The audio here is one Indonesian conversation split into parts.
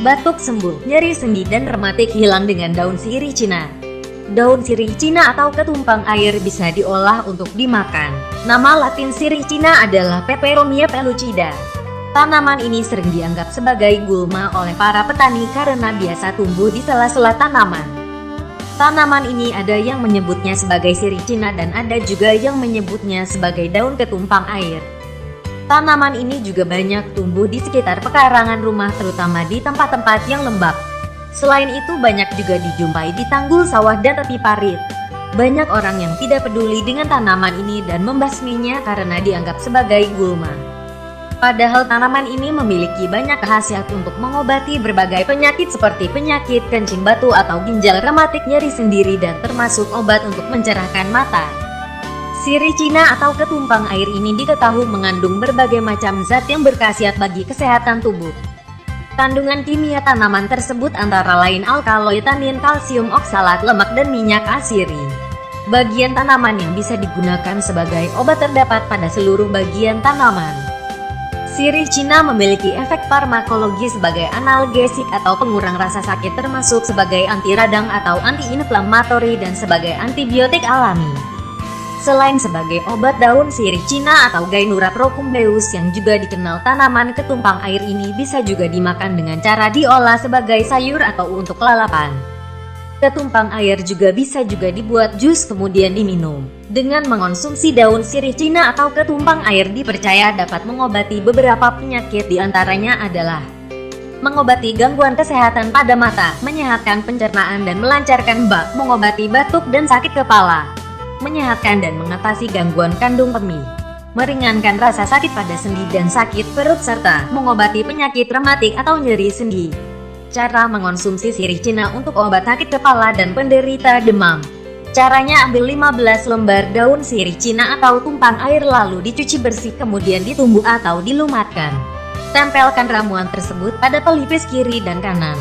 batuk sembuh, nyeri sendi dan rematik hilang dengan daun sirih Cina. Daun sirih Cina atau ketumpang air bisa diolah untuk dimakan. Nama latin sirih Cina adalah Peperomia pellucida. Tanaman ini sering dianggap sebagai gulma oleh para petani karena biasa tumbuh di sela-sela tanaman. Tanaman ini ada yang menyebutnya sebagai sirih Cina dan ada juga yang menyebutnya sebagai daun ketumpang air. Tanaman ini juga banyak tumbuh di sekitar pekarangan rumah, terutama di tempat-tempat yang lembab. Selain itu banyak juga dijumpai di tanggul sawah dan tepi parit. Banyak orang yang tidak peduli dengan tanaman ini dan membasminya karena dianggap sebagai gulma. Padahal tanaman ini memiliki banyak khasiat untuk mengobati berbagai penyakit seperti penyakit kencing batu atau ginjal, rematik, nyeri sendiri, dan termasuk obat untuk mencerahkan mata. Sirih Cina atau ketumpang air ini diketahui mengandung berbagai macam zat yang berkhasiat bagi kesehatan tubuh. Kandungan kimia tanaman tersebut antara lain alkaloid, tanin, kalsium, oksalat, lemak, dan minyak asiri. Bagian tanaman yang bisa digunakan sebagai obat terdapat pada seluruh bagian tanaman. Sirih Cina memiliki efek farmakologi sebagai analgesik atau pengurang rasa sakit, termasuk sebagai anti radang atau anti-inflamatori dan sebagai antibiotik alami. Selain sebagai obat, daun sirih Cina atau Gainura procumbeus yang juga dikenal tanaman ketumpang air ini bisa juga dimakan dengan cara diolah sebagai sayur atau untuk lalapan. Ketumpang air juga bisa dibuat jus kemudian diminum. Dengan mengonsumsi daun sirih Cina atau ketumpang air dipercaya dapat mengobati beberapa penyakit, diantaranya adalah mengobati gangguan kesehatan pada mata, menyehatkan pencernaan dan melancarkan bak, mengobati batuk dan sakit kepala, menyehatkan dan mengatasi gangguan kandung kemih, meringankan rasa sakit pada sendi dan sakit perut, serta mengobati penyakit rematik atau nyeri sendi. Cara mengonsumsi sirih Cina untuk obat sakit kepala dan penderita demam. Caranya, ambil 15 lembar daun sirih Cina atau tumpang air lalu dicuci bersih kemudian ditumbuk atau dilumatkan. Tempelkan ramuan tersebut pada pelipis kiri dan kanan.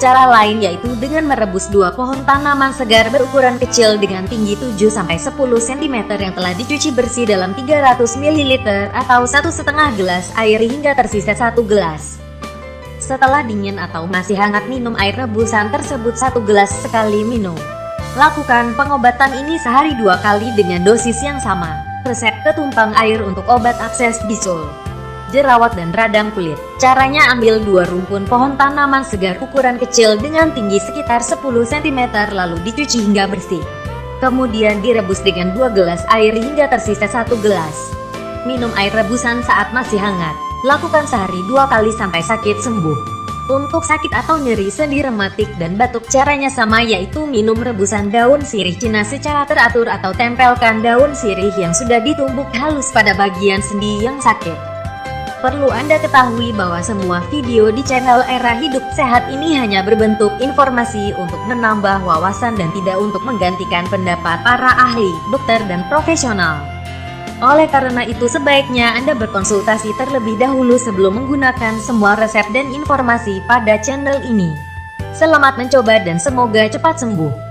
Cara lain yaitu dengan merebus 2 pohon tanaman segar berukuran kecil dengan tinggi 7-10 cm yang telah dicuci bersih dalam 300 ml atau 1,5 gelas air hingga tersisa 1 gelas. Setelah dingin atau masih hangat, minum air rebusan tersebut 1 gelas sekali minum. Lakukan pengobatan ini sehari 2 kali dengan dosis yang sama. Resep ketumpang air untuk obat abses, bisul, jerawat, dan radang kulit. Caranya, ambil 2 rumpun pohon tanaman segar ukuran kecil dengan tinggi sekitar 10 cm lalu dicuci hingga bersih. Kemudian direbus dengan 2 gelas air hingga tersisa 1 gelas. Minum air rebusan saat masih hangat. Lakukan sehari 2 kali sampai sakit sembuh. Untuk sakit atau nyeri sendi, rematik, dan batuk caranya sama, yaitu minum rebusan daun sirih Cina secara teratur atau tempelkan daun sirih yang sudah ditumbuk halus pada bagian sendi yang sakit. Perlu Anda ketahui bahwa semua video di channel Era Hidup Sehat ini hanya berbentuk informasi untuk menambah wawasan dan tidak untuk menggantikan pendapat para ahli, dokter, dan profesional. Oleh karena itu sebaiknya Anda berkonsultasi terlebih dahulu sebelum menggunakan semua resep dan informasi pada channel ini. Selamat mencoba dan semoga cepat sembuh.